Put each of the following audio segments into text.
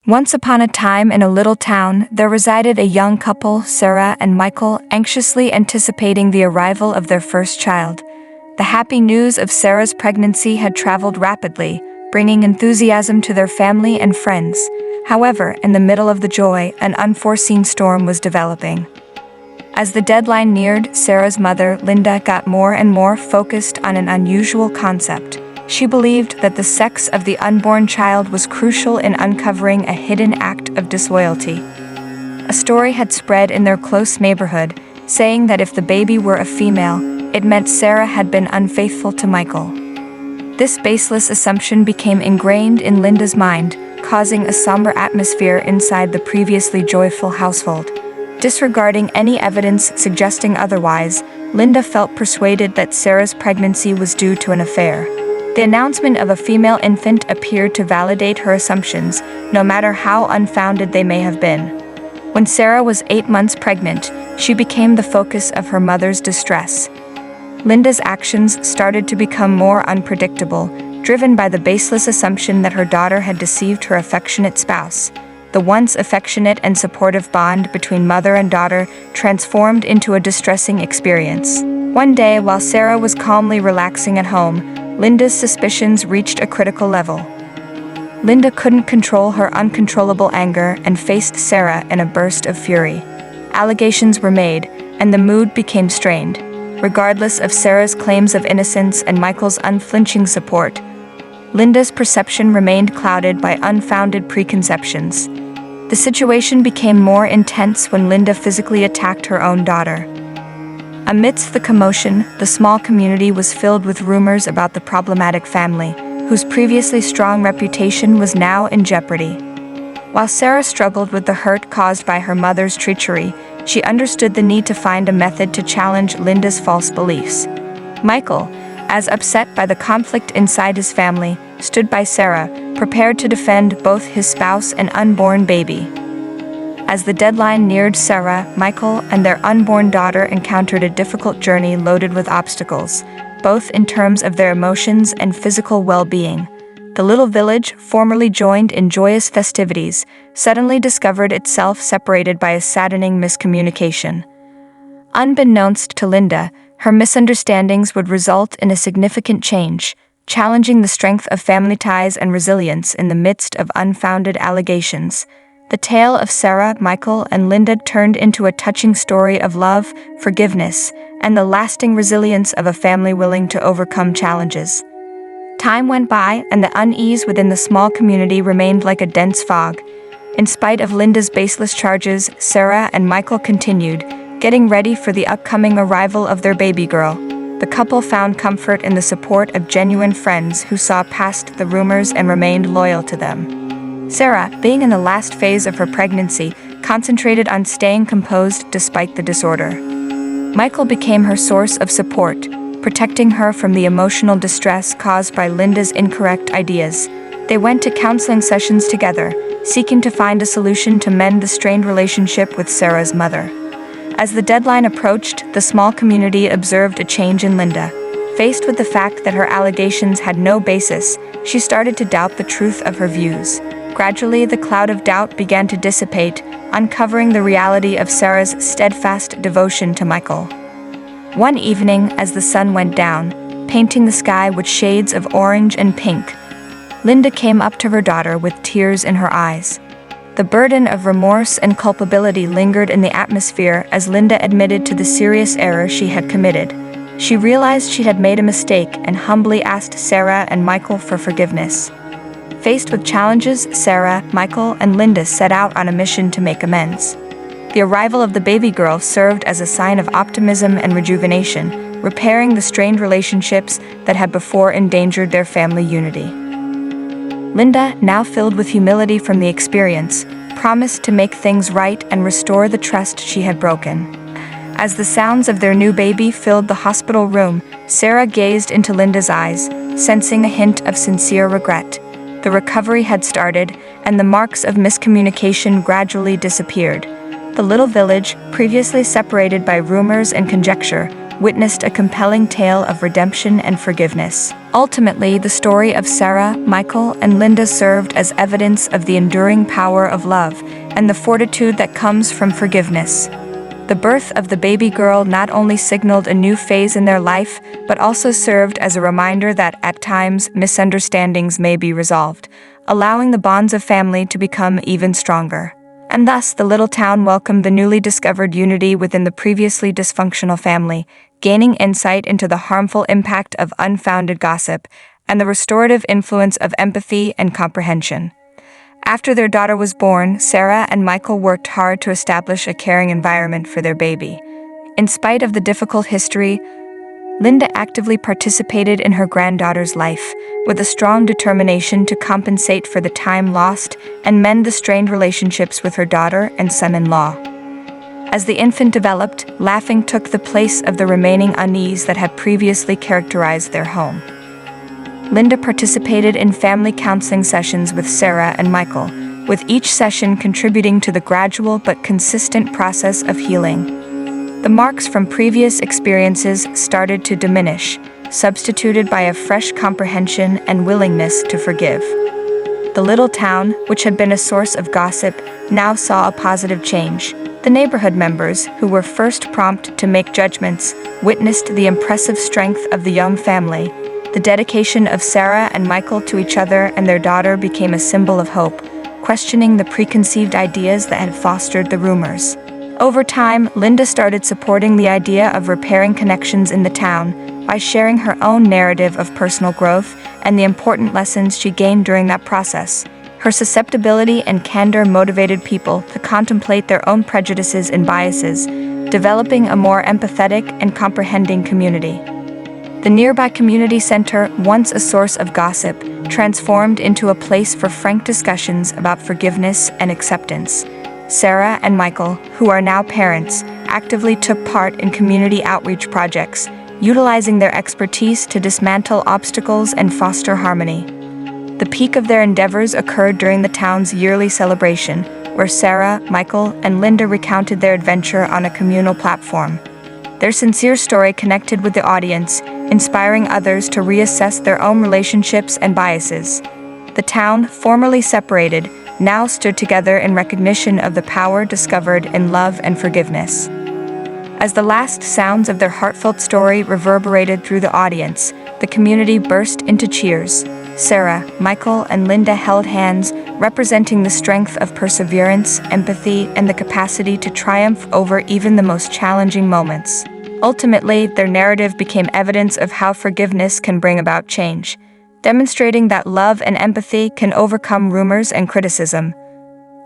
Once upon a time in a little town, there resided a young couple, Sarah and Michael, anxiously anticipating the arrival of their first child. The happy news of Sarah's pregnancy had traveled rapidly, bringing enthusiasm to their family and friends. However, in the middle of the joy, an unforeseen storm was developing. As the deadline neared, Sarah's mother, Linda, got more and more focused on an unusual concept. She believed that the sex of the unborn child was crucial in uncovering a hidden act of disloyalty. A story had spread in their close neighborhood, saying that if the baby were a female, it meant Sarah had been unfaithful to Michael. This baseless assumption became ingrained in Linda's mind, causing a somber atmosphere inside the previously joyful household. Disregarding any evidence suggesting otherwise, Linda felt persuaded that Sarah's pregnancy was due to an affair. The announcement of a female infant appeared to validate her assumptions, no matter how unfounded they may have been. When Sarah was 8 months pregnant, she became the focus of her mother's distress. Linda's actions started to become more unpredictable, driven by the baseless assumption that her daughter had deceived her affectionate spouse. The once affectionate and supportive bond between mother and daughter transformed into a distressing experience. One day, while Sarah was calmly relaxing at home, Linda's suspicions reached a critical level. Linda couldn't control her uncontrollable anger and faced Sarah in a burst of fury. Allegations were made, and the mood became strained. Regardless of Sarah's claims of innocence and Michael's unflinching support, Linda's perception remained clouded by unfounded preconceptions. The situation became more intense when Linda physically attacked her own daughter. Amidst the commotion, the small community was filled with rumors about the problematic family, whose previously strong reputation was now in jeopardy. While Sarah struggled with the hurt caused by her mother's treachery, she understood the need to find a method to challenge Linda's false beliefs. Michael, as upset by the conflict inside his family, stood by Sarah, prepared to defend both his spouse and unborn baby. As the deadline neared, Sarah, Michael, and their unborn daughter encountered a difficult journey loaded with obstacles, both in terms of their emotions and physical well-being. The little village, formerly joined in joyous festivities, suddenly discovered itself separated by a saddening miscommunication. Unbeknownst to Linda, her misunderstandings would result in a significant change, challenging the strength of family ties and resilience in the midst of unfounded allegations. The tale of Sarah, Michael, and Linda turned into a touching story of love, forgiveness, and the lasting resilience of a family willing to overcome challenges. Time went by, and the unease within the small community remained like a dense fog. In spite of Linda's baseless charges, Sarah and Michael continued, getting ready for the upcoming arrival of their baby girl. The couple found comfort in the support of genuine friends who saw past the rumors and remained loyal to them. Sarah, being in the last phase of her pregnancy, concentrated on staying composed despite the disorder. Michael became her source of support, protecting her from the emotional distress caused by Linda's incorrect ideas. They went to counseling sessions together, seeking to find a solution to mend the strained relationship with Sarah's mother. As the deadline approached, the small community observed a change in Linda. Faced with the fact that her allegations had no basis, she started to doubt the truth of her views. Gradually, the cloud of doubt began to dissipate, uncovering the reality of Sarah's steadfast devotion to Michael. One evening, as the sun went down, painting the sky with shades of orange and pink, Linda came up to her daughter with tears in her eyes. The burden of remorse and culpability lingered in the atmosphere as Linda admitted to the serious error she had committed. She realized she had made a mistake and humbly asked Sarah and Michael for forgiveness. Faced with challenges, Sarah, Michael, and Linda set out on a mission to make amends. The arrival of the baby girl served as a sign of optimism and rejuvenation, repairing the strained relationships that had before endangered their family unity. Linda, now filled with humility from the experience, promised to make things right and restore the trust she had broken. As the sounds of their new baby filled the hospital room, Sarah gazed into Linda's eyes, sensing a hint of sincere regret. The recovery had started, and the marks of miscommunication gradually disappeared. The little village, previously separated by rumors and conjecture, witnessed a compelling tale of redemption and forgiveness. Ultimately, the story of Sarah, Michael, and Linda served as evidence of the enduring power of love and the fortitude that comes from forgiveness. The birth of the baby girl not only signaled a new phase in their life, but also served as a reminder that, at times, misunderstandings may be resolved, allowing the bonds of family to become even stronger. And thus, the little town welcomed the newly discovered unity within the previously dysfunctional family, gaining insight into the harmful impact of unfounded gossip and the restorative influence of empathy and comprehension. After their daughter was born, Sarah and Michael worked hard to establish a caring environment for their baby. In spite of the difficult history, Linda actively participated in her granddaughter's life, with a strong determination to compensate for the time lost and mend the strained relationships with her daughter and son-in-law. As the infant developed, laughing took the place of the remaining unease that had previously characterized their home. Linda participated in family counseling sessions with Sarah and Michael, with each session contributing to the gradual but consistent process of healing. The marks from previous experiences started to diminish, substituted by a fresh comprehension and willingness to forgive. The little town, which had been a source of gossip, now saw a positive change. The neighborhood members, who were first prompt to make judgments, witnessed the impressive strength of the young family. The dedication of Sarah and Michael to each other and their daughter became a symbol of hope, questioning the preconceived ideas that had fostered the rumors. Over time, Linda started supporting the idea of repairing connections in the town by sharing her own narrative of personal growth and the important lessons she gained during that process. Her susceptibility and candor motivated people to contemplate their own prejudices and biases, developing a more empathetic and comprehending community. The nearby community center, once a source of gossip, transformed into a place for frank discussions about forgiveness and acceptance. Sarah and Michael, who are now parents, actively took part in community outreach projects, utilizing their expertise to dismantle obstacles and foster harmony. The peak of their endeavors occurred during the town's yearly celebration, where Sarah, Michael, and Linda recounted their adventure on a communal platform. Their sincere story connected with the audience, inspiring others to reassess their own relationships and biases. The town, formerly separated, now stood together in recognition of the power discovered in love and forgiveness. As the last sounds of their heartfelt story reverberated through the audience, the community burst into cheers. Sarah, Michael, and Linda held hands, representing the strength of perseverance, empathy, and the capacity to triumph over even the most challenging moments. Ultimately, their narrative became evidence of how forgiveness can bring about change, demonstrating that love and empathy can overcome rumors and criticism.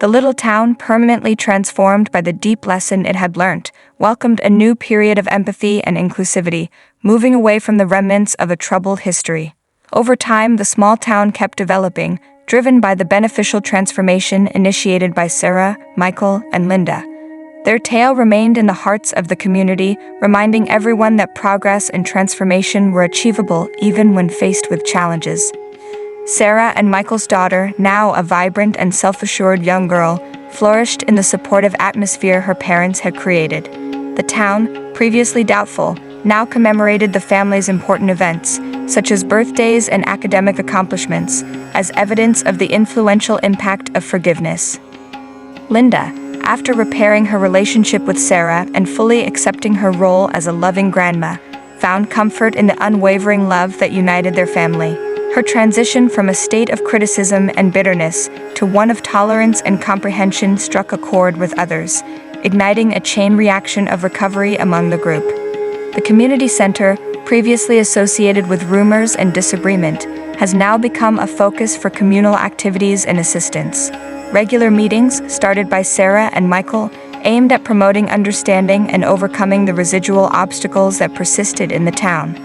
The little town, permanently transformed by the deep lesson it had learnt, welcomed a new period of empathy and inclusivity, moving away from the remnants of a troubled history. Over time, the small town kept developing, driven by the beneficial transformation initiated by Sarah, Michael, and Linda. Their tale remained in the hearts of the community, reminding everyone that progress and transformation were achievable even when faced with challenges. Sarah and Michael's daughter, now a vibrant and self-assured young girl, flourished in the supportive atmosphere her parents had created. The town, previously doubtful, now commemorated the family's important events, such as birthdays and academic accomplishments, as evidence of the influential impact of forgiveness. Linda, after repairing her relationship with Sarah and fully accepting her role as a loving grandma, found comfort in the unwavering love that united their family. Her transition from a state of criticism and bitterness to one of tolerance and comprehension struck a chord with others, igniting a chain reaction of recovery among the group. The community center, previously associated with rumors and disagreement, has now become a focus for communal activities and assistance. Regular meetings, started by Sarah and Michael, aimed at promoting understanding and overcoming the residual obstacles that persisted in the town.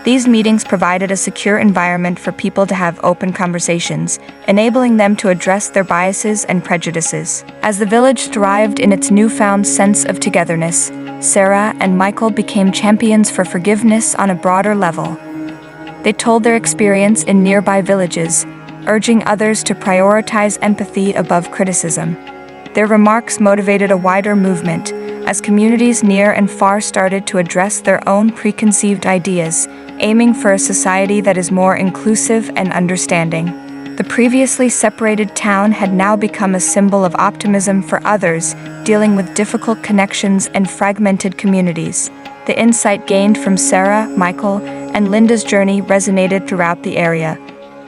These meetings provided a secure environment for people to have open conversations, enabling them to address their biases and prejudices. As the village thrived in its newfound sense of togetherness, Sarah and Michael became champions for forgiveness on a broader level. They told their experience in nearby villages, urging others to prioritize empathy above criticism. Their remarks motivated a wider movement, as communities near and far started to address their own preconceived ideas, aiming for a society that is more inclusive and understanding. The previously separated town had now become a symbol of optimism for others, dealing with difficult connections and fragmented communities. The insight gained from Sarah, Michael, and Linda's journey resonated throughout the area,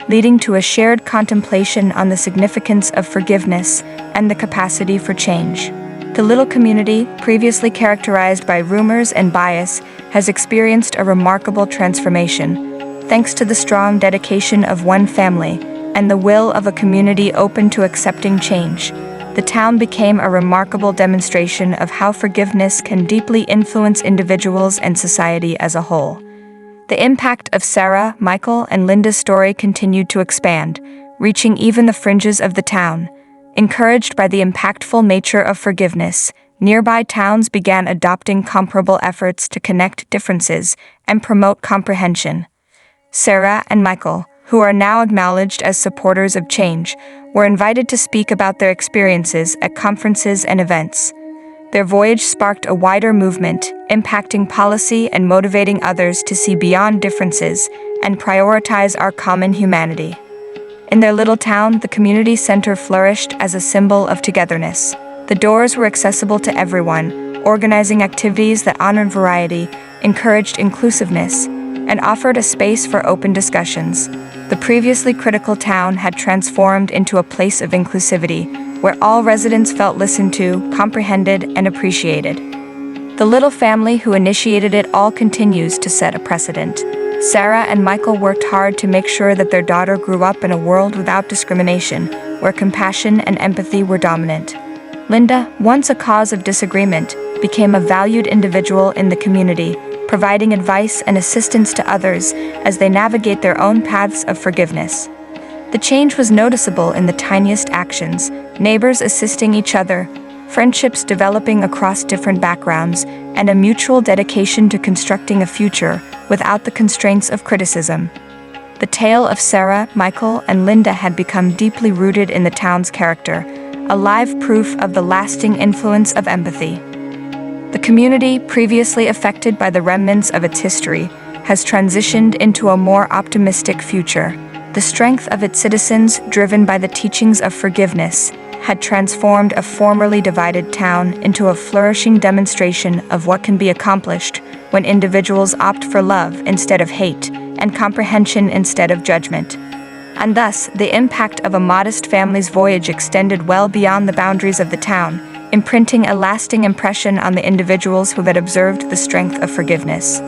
leading to a shared contemplation on the significance of forgiveness and the capacity for change. The little community, previously characterized by rumors and bias, has experienced a remarkable transformation, thanks to the strong dedication of one family and the will of a community open to accepting change. The town became a remarkable demonstration of how forgiveness can deeply influence individuals and society as a whole. The impact of Sarah, Michael, and Linda's story continued to expand, reaching even the fringes of the town. Encouraged by the impactful nature of forgiveness, nearby towns began adopting comparable efforts to connect differences and promote comprehension. Sarah and Michael, who are now acknowledged as supporters of change, were invited to speak about their experiences at conferences and events. Their voyage sparked a wider movement, impacting policy and motivating others to see beyond differences and prioritize our common humanity. In their little town, the community center flourished as a symbol of togetherness. The doors were accessible to everyone, organizing activities that honored variety, encouraged inclusiveness, and offered a space for open discussions. The previously critical town had transformed into a place of inclusivity, where all residents felt listened to, comprehended, and appreciated. The little family who initiated it all continues to set a precedent. Sarah and Michael worked hard to make sure that their daughter grew up in a world without discrimination, where compassion and empathy were dominant. Linda, once a cause of disagreement, became a valued individual in the community, providing advice and assistance to others as they navigate their own paths of forgiveness. The change was noticeable in the tiniest actions, neighbors assisting each other, friendships developing across different backgrounds, and a mutual dedication to constructing a future without the constraints of criticism. The tale of Sarah, Michael, and Linda had become deeply rooted in the town's character, a live proof of the lasting influence of empathy. The community, previously affected by the remnants of its history, has transitioned into a more optimistic future. The strength of its citizens, driven by the teachings of forgiveness, had transformed a formerly divided town into a flourishing demonstration of what can be accomplished when individuals opt for love instead of hate and comprehension instead of judgment. And thus, the impact of a modest family's voyage extended well beyond the boundaries of the town, imprinting a lasting impression on the individuals who had observed the strength of forgiveness.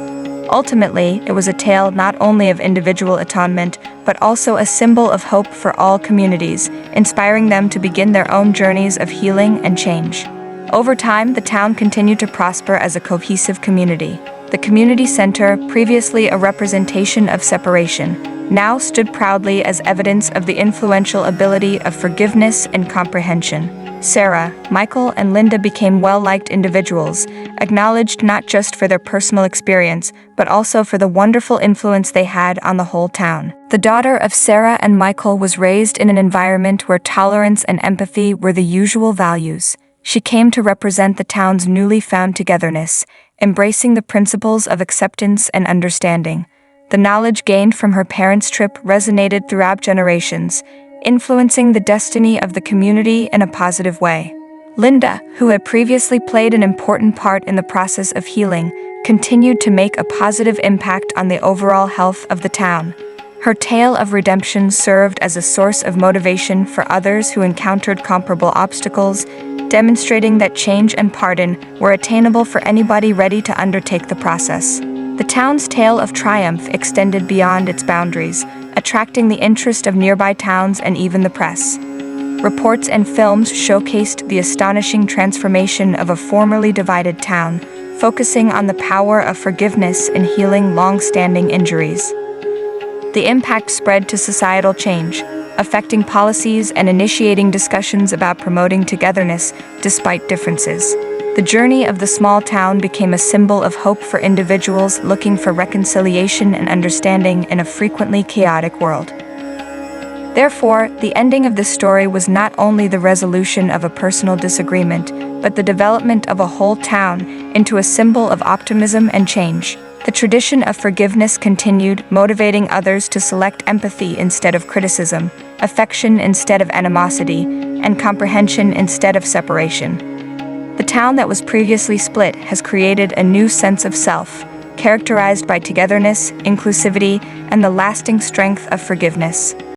Ultimately, it was a tale not only of individual atonement, but also a symbol of hope for all communities, inspiring them to begin their own journeys of healing and change. Over time, the town continued to prosper as a cohesive community. The community center, previously a representation of separation, now stood proudly as evidence of the influential ability of forgiveness and comprehension. Sarah, Michael, and Linda became well-liked individuals, acknowledged not just for their personal experience, but also for the wonderful influence they had on the whole town. The daughter of Sarah and Michael was raised in an environment where tolerance and empathy were the usual values. She came to represent the town's newly found togetherness, embracing the principles of acceptance and understanding. The knowledge gained from her parents' trip resonated throughout generations, influencing the destiny of the community in a positive way. Linda, who had previously played an important part in the process of healing, continued to make a positive impact on the overall health of the town. Her tale of redemption served as a source of motivation for others who encountered comparable obstacles, demonstrating that change and pardon were attainable for anybody ready to undertake the process. The town's tale of triumph extended beyond its boundaries, attracting the interest of nearby towns and even the press. Reports and films showcased the astonishing transformation of a formerly divided town, focusing on the power of forgiveness in healing long-standing injuries. The impact spread to societal change, affecting policies and initiating discussions about promoting togetherness despite differences. The journey of the small town became a symbol of hope for individuals looking for reconciliation and understanding in a frequently chaotic world. Therefore, the ending of this story was not only the resolution of a personal disagreement, but the development of a whole town into a symbol of optimism and change. The tradition of forgiveness continued, motivating others to select empathy instead of criticism, affection instead of animosity, and comprehension instead of separation. The town that was previously split has created a new sense of self, characterized by togetherness, inclusivity, and the lasting strength of forgiveness.